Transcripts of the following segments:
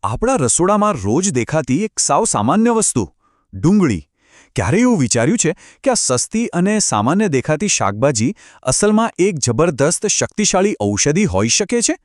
આપણા રસોડામાં રોજ દેખાતી એક સાવ સામાન્ય વસ્તુ ડુંગળી. ક્યારે એવું વિચાર્યું છે કે આ સસ્તી અને સામાન્ય દેખાતી શાકભાજી અસલમાં એક જબરદસ્ત શક્તિશાળી ઔષધિ હોઈ શકે છે?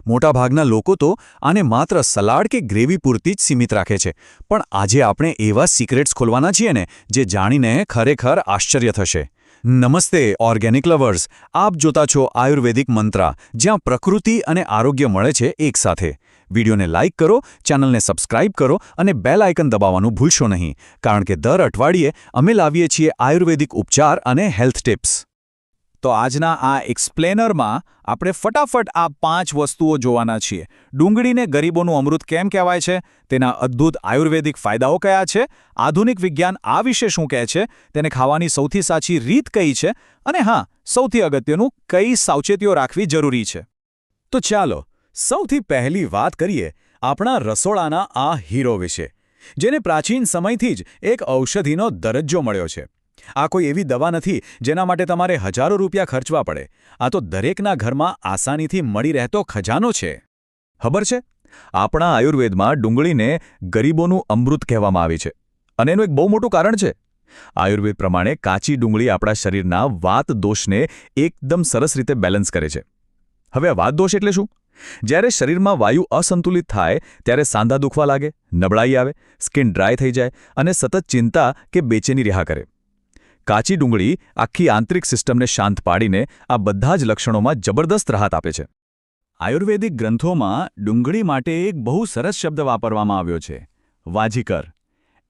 મોટાભાગના લોકો તો આને માત્ર સલાડ કે ગ્રેવી પૂરતી જ સીમિત રાખે છે, પણ આજે આપણે એવા સિક્રેટ્સ ખોલવાના છીએ ને જે જાણીને ખરેખર આશ્ચર્ય થશે. નમસ્તે ઓર્ગેનિક લવર્સ, આપ જોતા છો આયુર્વેદિક મંત્રા, જ્યાં પ્રકૃતિ અને આરોગ્ય મળે છે એકસાથે. વિડીયોને લાઇક કરો, ચેનલને સબસ્ક્રાઇબ કરો અને બેલ આઇકન દબાવવાનું ભૂલશો નહીં, કારણ કે દર અઠવાડિયે અમે લાવીએ છીએ આયુર્વેદિક ઉપચાર અને હેલ્થ ટિપ્સ. તો આજના આ એક્સપ્લેનરમાં આપણે ફટાફટ આ 5 વસ્તુઓ જોવાના છીએ. ડુંગળીને ગરીબોનું અમૃત કેમ કહેવાય છે, તેના અદ્ભુત આયુર્વેદિક ફાયદાઓ કયા છે, આધુનિક વિજ્ઞાન આ વિશે શું કહે છે, તેને ખાવાની સૌથી સાચી રીત કઈ છે, અને હા, સૌથી અગત્યનું, કઈ સાવચેતીઓ રાખવી જરૂરી છે. તો ચાલો સૌથી પહેલી વાત કરીએ આપણા રસોડાના આ હીરો વિશે, જેને પ્રાચીન સમયથી જ એક ઔષધિનો દરજ્જો મળ્યો છે. આ કોઈ એવી દવા નથી જેના માટે તમારે હજારો રૂપિયા ખર્ચવા પડે. આ તો દરેકના ઘરમાં આસાનીથી મળી રહેતો ખજાનો છે. ખબર છે, આપણા આયુર્વેદમાં ડુંગળીને ગરીબોનું અમૃત કહેવામાં આવી છે, અને એનું એક બહુ મોટું કારણ છે. આયુર્વેદ પ્રમાણે કાચી ડુંગળી આપણા શરીરના વાત દોષને એકદમ સરસ રીતે બેલેન્સ કરે છે. હવે આ વાત દોષ એટલે શું? જ્યારે શરીરમાં વાયુ અસંતુલિત થાય ત્યારે સાંધા દુખવા લાગે, નબળાઈ આવે, સ્કિન ડ્રાય થઈ જાય અને સતત ચિંતા કે બેચેની રહ્યા કરે. કાચી ડુંગળી આખી આંતરિક સિસ્ટમને શાંત પાડીને આ બધા જ લક્ષણોમાં જબરદસ્ત રાહત આપે છે. આયુર્વેદિક ગ્રંથોમાં ડુંગળી માટે એક બહુ સરસ શબ્દ વાપરવામાં આવ્યો છે, વાજીકર.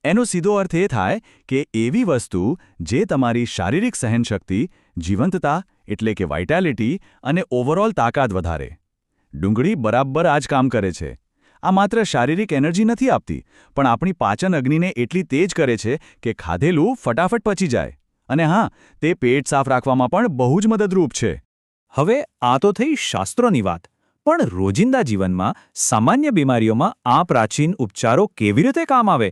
એનો સીધો અર્થ એ થાય કે એવી વસ્તુ જે તમારી શારીરિક સહનશક્તિ, જીવંતતા એટલે કે વાઇટાલિટી અને ઓવરઓલ તાકાત વધારે. ડુંગળી બરાબર આ જ કામ કરે છે. આ માત્ર શારીરિક એનર્જી નથી આપતી, પણ આપણી પાચન અગ્નિને એટલી તેજ કરે છે કે ખાધેલું ફટાફટ પચી જાય. અને હા, તે પેટ સાફ રાખવામાં પણ બહુ જ મદદરૂપ છે. હવે આ તો થઈ શાસ્ત્રોની વાત, પણ રોજિંદા જીવનમાં સામાન્ય બીમારીઓમાં આ પ્રાચીન ઉપચારો કેવી રીતે કામ આવે?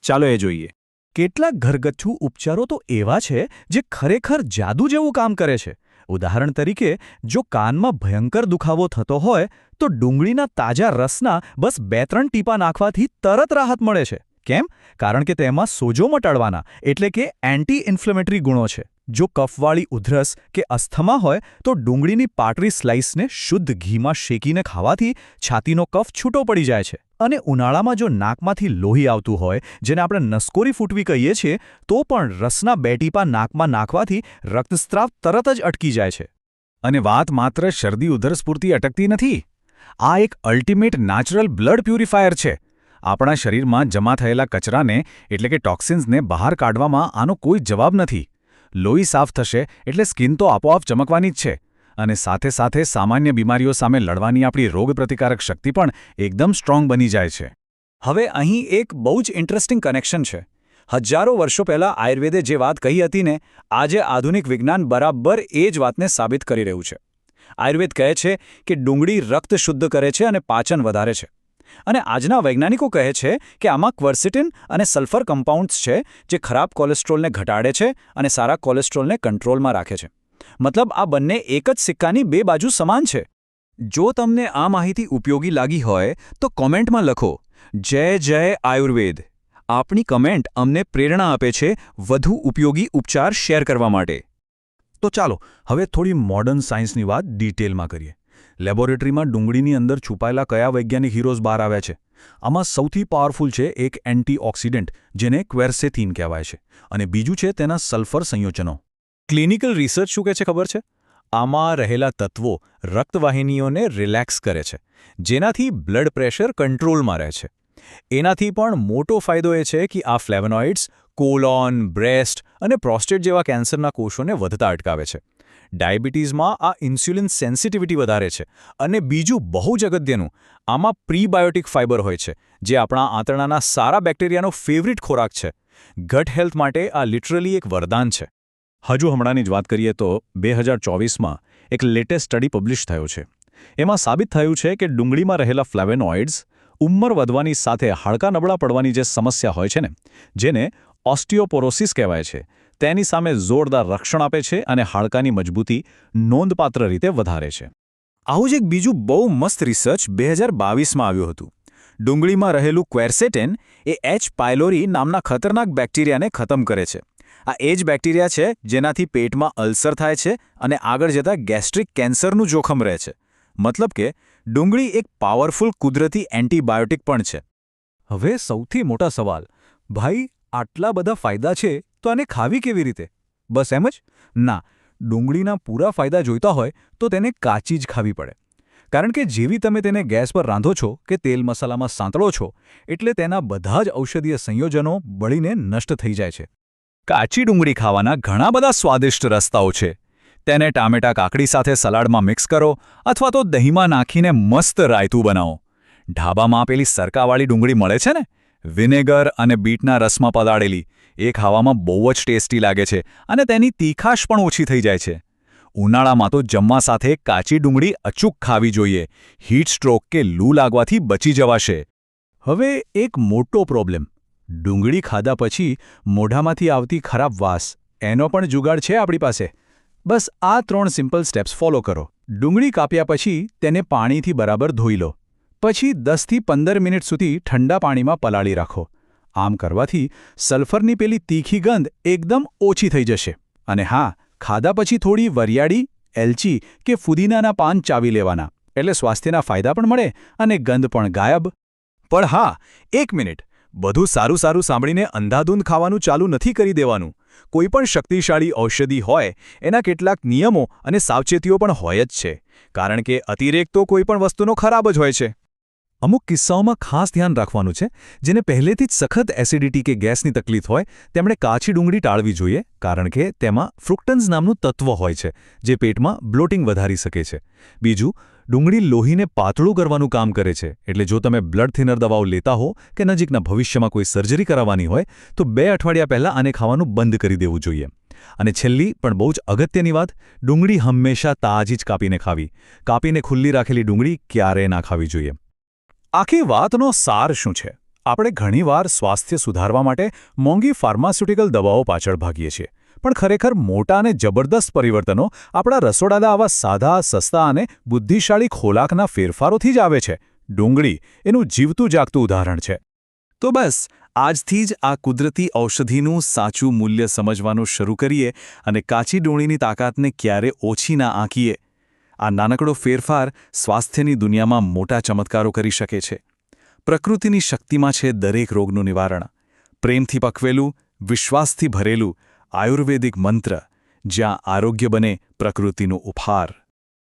ચાલો એ જોઈએ. કેટલાક ઘરગથ્થુ ઉપચારો તો એવા છે જે ખરેખર જાદુ જેવું કામ કરે છે. ઉદાહરણ તરીકે, જો કાનમાં ભયંકર દુખાવો થતો હોય તો ડુંગળીના તાજા રસના બસ 2-3 ટીપા નાખવાથી તરત રાહત મળે છે. કેમ? કારણ કે તેમાં સોજો મટાડવાના એટલે કે એન્ટી ઇન્ફ્લેમેટરી ગુણો છે. જો કફવાળી ઉધરસ કે અસ્થમા હોય તો ડુંગળીની પાતળી સ્લાઇસને શુદ્ધ ઘીમાં શેકીને ખાવાથી છાતીનો કફ છૂટો પડી જાય છે. અને ઉનાળામાં જો નાકમાંથી લોહી આવતું હોય, જેને આપણે નસકોરી ફૂટવી કહીએ છીએ, તો પણ રસના 2 ટીપા નાકમાં નાખવાથી રક્તસ્રાવ તરત જ અટકી જાય છે. અને વાત માત્ર શરદી ઉધરસ પૂરતી અટકતી નથી. આ એક અલ્ટિમેટ નેચરલ બ્લડ પ્યુરિફાયર છે. આપણા શરીરમાં જમા થયેલા કચરાને એટલે કે ટોક્સિન્સને બહાર કાઢવામાં આનો કોઈ જવાબ નથી. લોહી સાફ થશે એટલે સ્કિન તો આપોઆપ ચમકવાની જ છે, અને સાથે સાથે સામાન્ય બીમારીઓ સામે લડવાની આપણી રોગપ્રતિકારક શક્તિ પણ એકદમ સ્ટ્રોંગ બની જાય છે. હવે અહીં એક બહુ જ ઇન્ટરેસ્ટિંગ કનેક્શન છે. હજારો વર્ષો પહેલાં આયુર્વેદે જે વાત કહી હતી ને, આજે આધુનિક વિજ્ઞાન બરાબર એ જ વાતને સાબિત કરી રહ્યું છે. આયુર્વેદ કહે છે કે ડુંગળી રક્ત શુદ્ધ કરે છે અને પાચન વધારે છે. અને આજના વૈજ્ઞાનિકો કહે છે કે આમાં ક્વર્સિટિન અને સલ્ફર કમ્પાઉન્ડ્સ છે જે ખરાબ કોલેસ્ટ્રોલને ઘટાડે છે અને સારા કોલેસ્ટ્રોલને કંટ્રોલમાં રાખે છે. મતલબ આ બંને એક જ સિક્કાની 2 બાજુ સમાન છે. જો તમને આ માહિતી ઉપયોગી લાગી હોય તો કોમેન્ટમાં લખો, જય જય આયુર્વેદ. આપણી કમેન્ટ અમને પ્રેરણા આપે છે વધુ ઉપયોગી ઉપચાર શેર કરવા માટે. તો ચાલો હવે થોડી મોડર્ન સાયન્સની વાત ડિટેલમાં કરીએ. લેબોરેટરીમાં ડુંગળીની અંદર છુપાયેલા કયા વૈજ્ઞાનિક હીરોઝ બહાર આવ્યા છે? આમાં સૌથી પાવરફુલ છે એક એન્ટીઓક્સિડન્ટ, જેને ક્વેર્સેથીન કહેવાય છે, અને બીજું છે તેના સલ્ફર સંયોજનો. ક્લિનિકલ રિસર્ચ શું કહે છે ખબર છે? આમાં રહેલા તત્વો રક્તવાહિનીઓને રિલેક્સ કરે છે, જેનાથી બ્લડ પ્રેશર કંટ્રોલમાં રહે છે. એનાથી પણ મોટો ફાયદો એ છે કે આ ફ્લેવોનોઇડ્સ કોલોન, બ્રેસ્ટ અને પ્રોસ્ટેટ જેવા કેન્સરના કોષોને વધતા અટકાવે છે. ડાયાબિટીસમાં આ ઇન્સ્યુલિન સેન્સિટિવિટી વધારે છે. અને બીજું બહુ જ અગત્યનું, આમાં પ્રીબાયોટિક ફાઇબર હોય છે, જે આપણા આંતરડાના સારા બેક્ટેરિયાનો ફેવરિટ ખોરાક છે. ગટ હેલ્થ માટે આ લિટરલી એક વરદાન છે. હજુ હમણાંની જ વાત કરીએ તો 2024માં એક લેટેસ્ટ સ્ટડી પબ્લિશ થયો છે. એમાં સાબિત થયું છે કે ડુંગળીમાં રહેલા ફ્લેવોનોઇડ્સ ઉંમર વધવાની સાથે હાડકાં નબળા પડવાની જે સમસ્યા હોય છે ને, જેને ઓસ્ટિયોપોરોસિસ કહેવાય છે, તેની સામે જોરદાર રક્ષણ આપે છે અને હાડકાની મજબૂતી નોંધપાત્ર રીતે વધારે છે. આવું જ એક બીજું બહુ મસ્ત રિસર્ચ 2022માં આવ્યું હતું. ડુંગળીમાં રહેલું ક્વેર્સેટિન એ એચ પાયલોરી નામના ખતરનાક બેક્ટેરિયાને ખતમ કરે છે. આ એ જ બેક્ટેરિયા છે જેનાથી પેટમાં અલ્સર થાય છે અને આગળ જતાં ગેસ્ટ્રિક કેન્સરનું જોખમ રહે છે. મતલબ કે ડુંગળી એક પાવરફુલ કુદરતી એન્ટીબાયોટિક પણ છે. હવે સૌથી મોટા સવાલ, ભાઈ આટલા બધા ફાયદા છે તો આને ખાવી કેવી રીતે? બસ એમ જ? ના, ડુંગળીના પૂરા ફાયદા જોઈતા હોય તો તેને કાચી જ ખાવી પડે. કારણ કે જેવી તમે તેને ગેસ પર રાંધો છો કે તેલ મસાલામાં સાંતળો છો એટલે તેના બધા જ ઔષધીય સંયોજનો બળીને નષ્ટ થઈ જાય છે. કાચી ડુંગળી ખાવાના ઘણા બધા સ્વાદિષ્ટ રસ્તાઓ છે. તેને ટામેટા કાકડી સાથે સલાડમાં મિક્સ કરો અથવા તો દહીંમાં નાખીને મસ્ત રાયતું બનાવો. ઢાબામાં પેલી સરકાવાળી ડુંગળી મળે છે ને, વિનેગર અને બીટના રસમાં પલાળેલી, એ ખાવામાં બહુ જ ટેસ્ટી લાગે છે અને તેની તીખાશ પણ ઓછી થઈ જાય છે. ઉનાળામાં તો જમવા સાથે કાચી ડુંગળી અચૂક ખાવી જોઈએ. હીટ સ્ટ્રોક કે લૂ લાગવાથી બચી જવાશે. હવે એક મોટો પ્રોબ્લેમ, ડુંગળી ખાધા પછી મોઢામાંથી આવતી ખરાબ વાસ, એનો પણ જુગાડ છે આપણી પાસે. બસ આ 3 સિમ્પલ સ્ટેપ્સ ફોલો કરો. ડુંગળી કાપ્યા પછી તેને પાણીથી બરાબર ધોઈ લો. પછી 10થી 15 મિનિટ સુધી ઠંડા પાણીમાં પલાળી રાખો. આમ કરવાથી સલ્ફરની પેલી તીખી ગંધ એકદમ ઓછી થઈ જશે. અને હા, ખાધા પછી થોડી વરિયાળી, એલચી કે ફુદીનાના પાન ચાવી લેવાના, એટલે સ્વાસ્થ્યના ફાયદા પણ મળે અને ગંધ પણ ગાયબ. પણ હા, 1 મિનિટ, બધું સારું સાંભળીને અંધાધૂંધ ખાવાનું ચાલુ નથી કરી દેવાનું. કોઈપણ શક્તિશાળી ઔષધિ હોય એના કેટલાક નિયમો અને સાવચેતીઓ પણ હોય જ છે. કારણ કે અતિરેક તો કોઈપણ વસ્તુનો ખરાબ જ હોય છે. અમુક કિસ્સાઓમાં ખાસ ધ્યાન રાખવાનું છે. જેને પહેલેથી જ સખત એસિડિટી કે ગેસની તકલીફ હોય તેમણે કાચી ડુંગળી ટાળવી જોઈએ, કારણ કે તેમાં ફ્રુક્ટન્સ નામનું તત્વ હોય છે જે પેટમાં બ્લોટિંગ વધારી શકે છે. બીજું, ડુંગળી લોહીને પાતળું કરવાનું કામ કરે છે, એટલે જો તમે બ્લડ થિનર દવાઓ લેતા હો કે નજીકના ભવિષ્યમાં કોઈ સર્જરી કરાવવાની હોય તો 2 અઠવાડિયા પહેલાં આને ખાવાનું બંધ કરી દેવું જોઈએ. અને છેલ્લી પણ બહુ જ અગત્યની વાત, ડુંગળી હંમેશા તાજી જ કાપીને ખાવી. કાપીને ખુલ્લી રાખેલી ડુંગળી ક્યારેય ના ખાવી જોઈએ. આખી વાતનો સાર શું છે? આપણે ઘણીવાર સ્વાસ્થ્ય સુધારવા માટે મોંઘી ફાર્માસ્યુટિકલ દવાઓ પાછળ ભાગીએ છીએ, પણ ખરેખર મોટા અને જબરદસ્ત પરિવર્તનો આપણા રસોડાના આવા સાદા, સસ્તા અને બુદ્ધિશાળી ખોરાકના ફેરફારોથી જ આવે છે. ડુંગળી એનું જીવતું જાગતું ઉદાહરણ છે. તો બસ આજથી જ આ કુદરતી ઔષધિનું સાચું મૂલ્ય સમજવાનું શરૂ કરીએ અને કાચી ડુંગળીની તાકાતને ક્યારે ઓછી ના આંકીએ. આ નાનકડો ફેરફાર સ્વાસ્થ્યની દુનિયામાં મોટા ચમત્કારો કરી શકે છે. પ્રકૃતિની શક્તિમાં છે દરેક રોગનું નિવારણ. પ્રેમથી પકવેલું, વિશ્વાસથી ભરેલું આયુર્વેદિક મંત્ર, જ્યાં આરોગ્ય બને પ્રકૃતિનું ઉપહાર.